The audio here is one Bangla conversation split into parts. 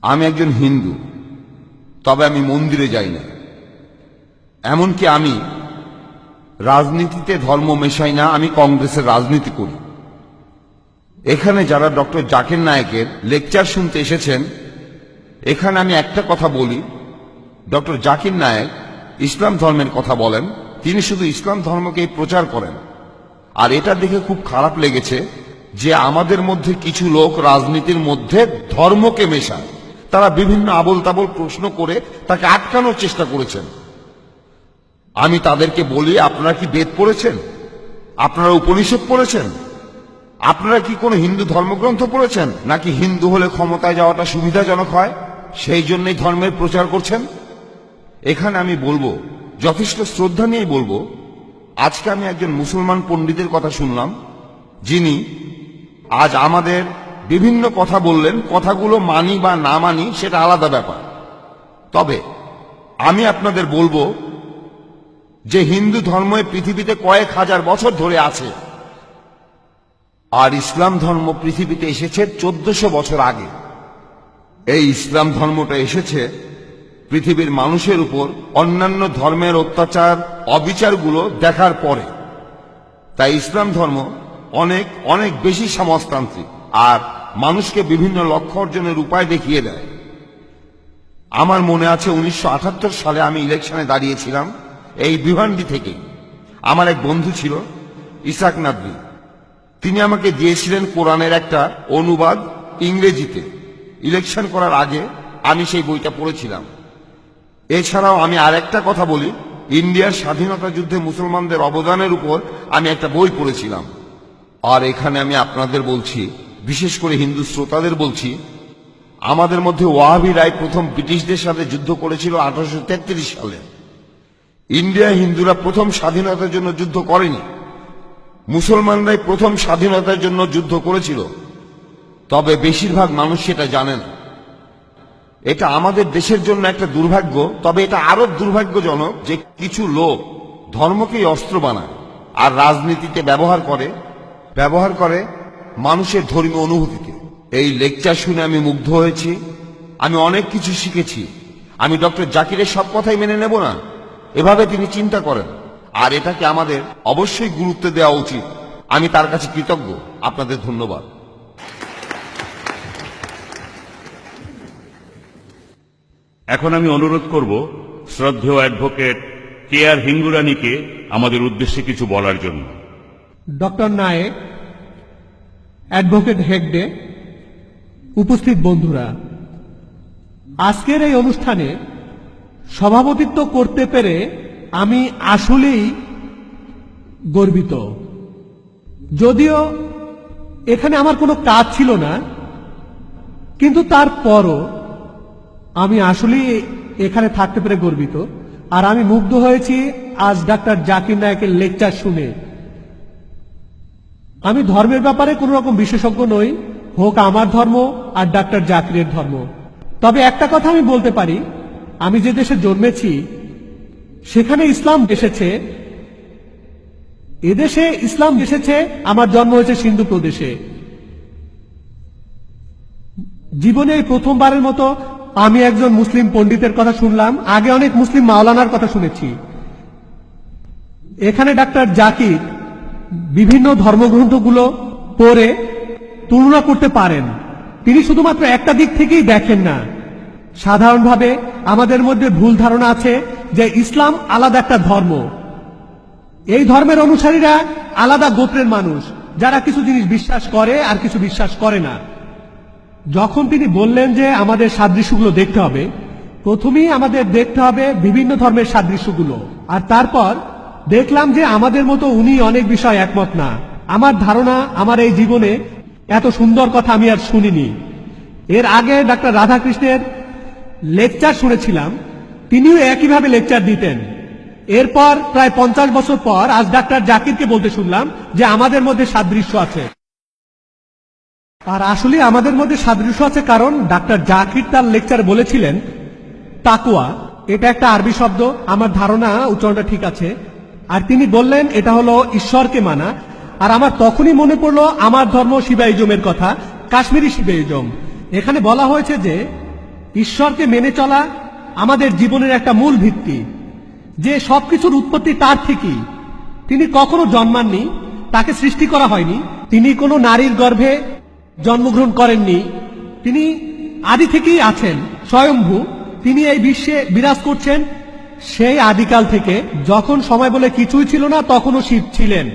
আমি একজন হিন্দু, তবে আমি মন্দিরে যাই না। এমনকি আমি রাজনীতিতে ধর্ম মেশাই না, আমি কংগ্রেসের রাজনীতি করি। এখানে যারা ডক্টর জাকির নায়েকের লেকচার শুনতে এসেছেন, এখানে আমি একটা কথা বলি, ডক্টর জাকির নায়েক ইসলাম ধর্মের কথা বলেন, তিনি শুধু ইসলাম ধর্মকেই প্রচার করেন। আর এটা দেখে খুব খারাপ লেগেছে যে আমাদের মধ্যে কিছু লোক রাজনীতির মধ্যে ধর্মকে মেশায়। তারা বিভিন্ন আবোল তাবোল প্রশ্ন করে তাকে আটকানোর চেষ্টা করেছেন। আমি তাদেরকে বলি, আপনারা কি বেদ পড়েছেন? আপনারা উপনিষদ পড়েছেন? আপনারা কি কোনো হিন্দু ধর্মগ্রন্থ পড়েছেন? নাকি হিন্দু হলে ক্ষমতায় যাওয়াটা সুবিধাজনক হয়, সেই জন্যই ধর্মের প্রচার করছেন? এখানে আমি বলবো, যথেষ্ট শ্রদ্ধা নিয়েই বলবো, আজকে আমি একজন মুসলমান পণ্ডিতের কথা শুনলাম, যিনি আজ আমাদের বিভিন্ন কথা বললেন। কথাগুলো মানি বা না মানি সেটা আলাদা ব্যাপার। তবে আমি আপনাদের বলবো যে হিন্দু ধর্ম পৃথিবীতে কয়েক হাজার বছর ধরে আছে, আর ইসলাম ধর্ম পৃথিবীতে এসেছে 1400 বছর আগে। এই ইসলাম ধর্মটা এসেছে পৃথিবীর মানুষের উপর অন্যান্য ধর্মের অত্যাচার অবিচারগুলো দেখার পরে। তাই ইসলাম ধর্ম অনেক অনেক বেশি সমাজতান্ত্রিক আর মানুষকে বিভিন্ন লক্ষ্য অর্জনের উপায় দেখিয়ে দেয়। আমার মনে আছে 1978 সালে আমি ইলেকশনে দাঁড়িয়েছিলাম এই ভিভান্ডি থেকে। আমার এক বন্ধু ছিল ইসাক নাদভি, তিনি আমাকে দিয়েছিলেন কোরআনের একটা অনুবাদ ইংরেজিতে। ইলেকশন করার আগে আমি সেই বইটা পড়েছিলাম। এছাড়াও আমি আরেকটা কথা বলি, ইন্ডিয়ার স্বাধীনতা যুদ্ধে মুসলমানদের অবদানের উপর আমি একটা বই পড়েছিলাম। আর এখানে আমি আপনাদের বলছি, বিশেষ করে হিন্দু শ্রোতাদের বলছি, আমাদের মধ্যে ওয়াহাবি রায় প্রথম ব্রিটিশদের সাথে যুদ্ধ করেছিল 1833 সালে। ইন্ডিয়া হিন্দুরা প্রথম স্বাধীনতার জন্য যুদ্ধ করেনি, মুসলমানরাই প্রথম স্বাধীনতার জন্য যুদ্ধ করেছিল। তবে বেশিরভাগ মানুষ সেটা জানে না। এটা আমাদের দেশের জন্য একটা দুর্ভাগ্য। তবে এটা আরো দুর্ভাগ্যজনক যে কিছু লোক ধর্মকেই অস্ত্র বানায় আর রাজনীতিতে ব্যবহার করে মানুষের ধর্মীয় অনুভূতিকে। এই লেকচার শুনে আমি মুগ্ধ হয়েছি, আমি অনেক কিছু শিখেছি। আমি ডক্টর জাকিরের সব কথাই মেনে নেব না, এভাবে তিনি চিন্তা করেন, আর এটাকে আমাদের অবশ্যই গুরুত্ব দেওয়া উচিত। আমি তার কাছে কৃতজ্ঞ। আপনাদের ধন্যবাদ। এখন আমি অনুরোধ করব শ্রদ্ধেয় অ্যাডভোকেট কে.আর. হিঙ্গুরানীকে আমাদের উদ্দেশ্যে কিছু বলার জন্য। ডক্টর নায়েক, অ্যাডভোকেট হেগডে, উপস্থিত বন্ধুরা, আজকের এই অনুষ্ঠানে সভাপতিত্ব করতে পেরে আমি আসলেই গর্বিত। যদিও এখানে আমার কোনো কাজ ছিল না, কিন্তু তারপরও আমি আসলেই এখানে থাকতে পেরে গর্বিত। আর আমি মুগ্ধ হয়েছি আজ ডাক্তার জাকির নায়েকের লেকচার শুনে। আমি ধর্মের ব্যাপারে কোন রকম বিশেষজ্ঞ নই, হোক আমার ধর্ম আর ডাক্তার জাকিরের ধর্ম। তবে একটা কথা আমি বলতে পারি, আমি যে দেশে জন্মেছি সেখানে ইসলাম এসেছে, এদেশে ইসলাম এসেছে। আমার জন্ম হয়েছে সিন্ধু প্রদেশে। জীবনে প্রথমবারের মতো আমি একজন মুসলিম পণ্ডিতের কথা শুনলাম। আগে অনেক মুসলিম মাওলানার কথা শুনেছি। এখানে ডাক্তার জাকির বিভিন্ন ধর্মগ্রন্থগুলো পড়ে তুলনা করতে পারেন। তিনি শুধুমাত্র একটা দিক থেকেই দেখেন না। সাধারণভাবে আমাদের মধ্যে ভুল ধারণা আছে যে ইসলাম আলাদা একটা ধর্ম, এই ধর্মের অনুসারীরা আলাদা গোত্রের মানুষ, যারা কিছু জিনিস বিশ্বাস করে আর কিছু বিশ্বাস করে না। যখন তিনি বললেন যে আমাদের সাদৃশ্যগুলো দেখতে হবে, প্রথমেই আমাদের দেখতে হবে বিভিন্ন ধর্মের সাদৃশ্যগুলো, আর তারপর দেখলাম যে আমাদের মতো উনি অনেক বিষয় একমত না। আমার ধারণা, আমার এই জীবনে এত সুন্দর কথা আমি আর শুনিনি। এর আগে ডাক্তার রাধাকৃষ্ণের লেকচার শুনেছিলাম, তিনিও একইভাবে লেকচার দিতেন। এরপর প্রায় 50 বছর পর আজ ডাক্তার জাকিরকে বলতে শুনলাম যে আমাদের মধ্যে সাদৃশ্য আছে। আর আসলে আমাদের মধ্যে সাদৃশ্য আছে, কারণ ডাক্তার জাকির তার লেকচারে বলেছিলেন তাকওয়া, এটা একটা আরবি শব্দ, আমার ধারণা উচ্চারণটা ঠিক আছে। আর তিনি বললেন এটা হলো ঈশ্বরকে মানা। আর আমার তখনই মনে পড়লো আমার ধর্ম শিবাইজমের কথা, কাশ্মীরি শিবাইজম। এখানে বলা হয়েছে যে ঈশ্বরকে মেনে চলা আমাদের জীবনের একটা মূল ভিত্তি। যে সবকিছুর উৎপত্তি তার থেকেই, তিনি কখনো জন্মাননি, তাকে সৃষ্টি করা হয়নি, তিনি কোনো নারীর গর্ভে জন্মগ্রহণ করেননি, তিনি আদি থেকেই আছেন, স্বয়ম্ভু, তিনি এই বিশ্বে বিরাজ করছেন সেই আদিকাল থেকে। যখন সময় বলে কিছুই ছিল না তখনও শিব ছিলেন।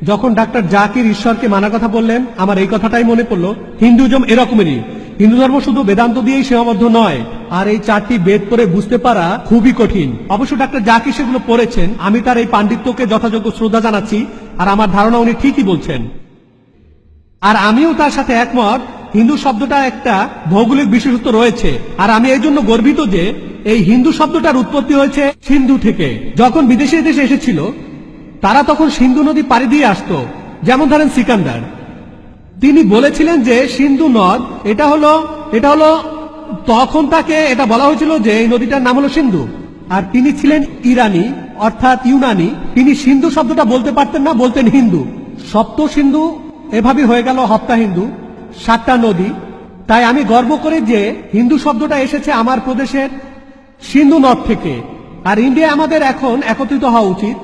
যখন ডাক্তার জাকির ঈশ্বরকে মানার কথা বললেন, আমার এই কথাটাই মনে পড়লো, হিন্দুজম এরকমেরই। হিন্দু ধর্ম শুধু বেদান্ত দিয়েই সীমাবদ্ধ নয়, আর এই 4টি বেদ পড়ে বুঝতে পারা খুবই কঠিন। অবশ্য ডাক্তার জাকির সেগুলো পড়েছেন, আমি তার এই পাণ্ডিত্যকে যথাযোগ্য শ্রদ্ধা জানাচ্ছি, আর আমার ধারণা উনি ঠিকই বলছেন। আর আমিও তার সাথে একমত, হিন্দু শব্দটা একটা ভৌগোলিক বিশেষত্ব রয়েছে। আর আমি এই জন্য গর্বিত যে এই হিন্দু শব্দটার উৎপত্তি হয়েছে সিন্ধু থেকে। যখন বিদেশি দেশে এসেছিল তারা তখন সিন্ধু নদী পাড়ি দিয়ে আসতো। যেমন ধরেন সিকান্দার, তিনি বলেছিলেন যে সিন্ধু নদ এটা হলো তখন তাকে এটা বলা হয়েছিল যে এই নদীটার নাম হলো সিন্ধু। আর তিনি ছিলেন ইরানি অর্থাৎ ইউনানি, তিনি সিন্ধু শব্দটা বলতে পারতেন না, বলতেন হিন্দু। সপ্ত সিন্ধু এভাবে হয়ে গেল হপ্তা হিন্দু, 7টা নদী। তাই আমি গর্ব করি যে হিন্দু শব্দটা এসেছে আমার প্রদেশের সিন্ধু নদ থেকে। আর ইন্ডিয়া আমাদের এখন একত্রিত হওয়া উচিত,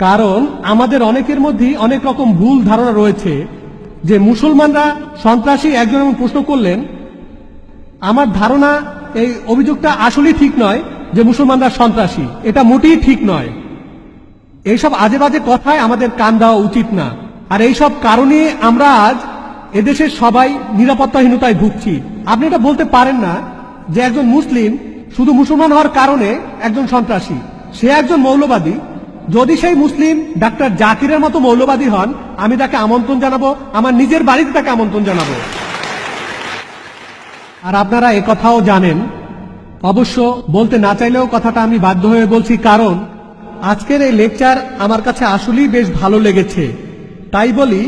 কারণ আমাদের অনেকের মধ্যে অনেক রকম ভুল ধারণা রয়েছে যে মুসলমানরা সন্ত্রাসী। একজন এমন প্রশ্ন করলেন, আমার ধারণা এই অভিযোগটা আসলেই ঠিক নয় যে মুসলমানরা সন্ত্রাসী, এটা মোটেই ঠিক নয়। এইসব আজে বাজে কথায় আমাদের কান দেওয়া উচিত না। আর এইসব কারণে আমরা আজ এদেশের সবাই নিরাপত্তাহীনতায় ভুগছি। আপনি এটা বলতে পারেন না যে একজন মুসলিম শুধু মুসলমান হওয়ার কারণে একজন সন্ত্রাসী, সে একজন মৌলবাদী। যদি সেই মুসলিম ডাক্তার জাকিরের মতো মৌলবাদী হন, আমি তাকে আমন্ত্রণ জানাবো, আমার নিজের বাড়িতে তাকে আমন্ত্রণ জানাবো। আর আপনারা এ কথাও জানেন, অবশ্য বলতে না চাইলেও কথাটা আমি বাধ্য হয়ে বলছি, কারণ আজকের এই লেকচার আমার কাছে আসলেই বেশ ভালো লেগেছে। তাই বলি,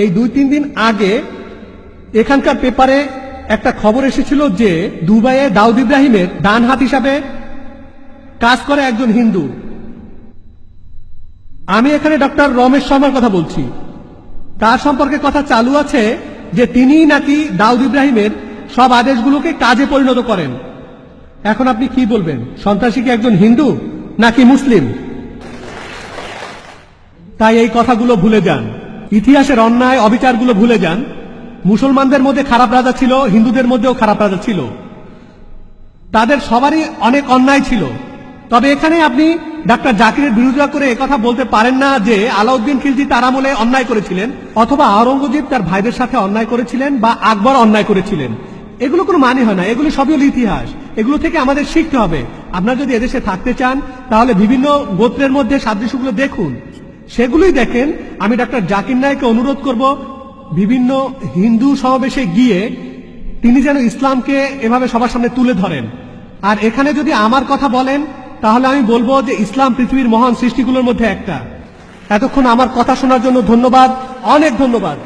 এই 2-3 দিন আগে এখানকার পেপারে একটা খবর এসেছিল যে দুবাইয়ে দাউদ ইব্রাহিমের ডান হাত হিসাবে কাজ করে একজন হিন্দু। আমি এখানে ডক্টর রমেশ শর্মার কথা বলছি। তার সম্পর্কে কথা চালু আছে যে তিনিই নাকি দাউদ ইব্রাহিমের সব আদেশগুলোকে কাজে পরিণত করেন। এখন আপনি কি বলবেন, সন্ত্রাসী কি একজন হিন্দু নাকি মুসলিম? তাই এই কথাগুলো ভুলে যান, ইতিহাসের অন্যায় অবিচারগুলো ভুলে যান। মুসলমানদের মধ্যে খারাপ রাজা ছিল, হিন্দুদের মধ্যেও খারাপ রাজা ছিল, তাদের সবারই অনেক অন্যায় ছিল। তবে এখানে আপনি ডাক্তার জাকিরের বিরোধিতা করে একথা বলতে পারেন না যে আলাউদ্দিন খিলজি তার আমলে অন্যায় করেছিলেন, অথবা আওরঙ্গজেব তার ভাইদের সাথে অন্যায় করেছিলেন, বা আকবর অন্যায় করেছিলেন। এগুলো কোনো মানে হয় না, এগুলো সবই হলো ইতিহাস। এগুলো থেকে আমাদের শিখতে হবে। আপনারা যদি এদেশে থাকতে চান তাহলে বিভিন্ন গোত্রের মধ্যে সাদৃশ্যগুলো দেখুন, সেগুলোই দেখেন। আমি ডাক্তার জাকির নায়েককে অনুরোধ করব বিভিন্ন হিন্দু সমাবেশে গিয়ে তিনি যেন ইসলামকে এভাবে সবার সামনে তুলে ধরেন। আর এখানে যদি আমার কথা বলেন তাহলে আমি বলবো যে ইসলাম পৃথিবীর মহান সৃষ্টিগুলোর মধ্যে একটা। এতক্ষণ আমার কথা শোনার জন্য ধন্যবাদ, অনেক ধন্যবাদ।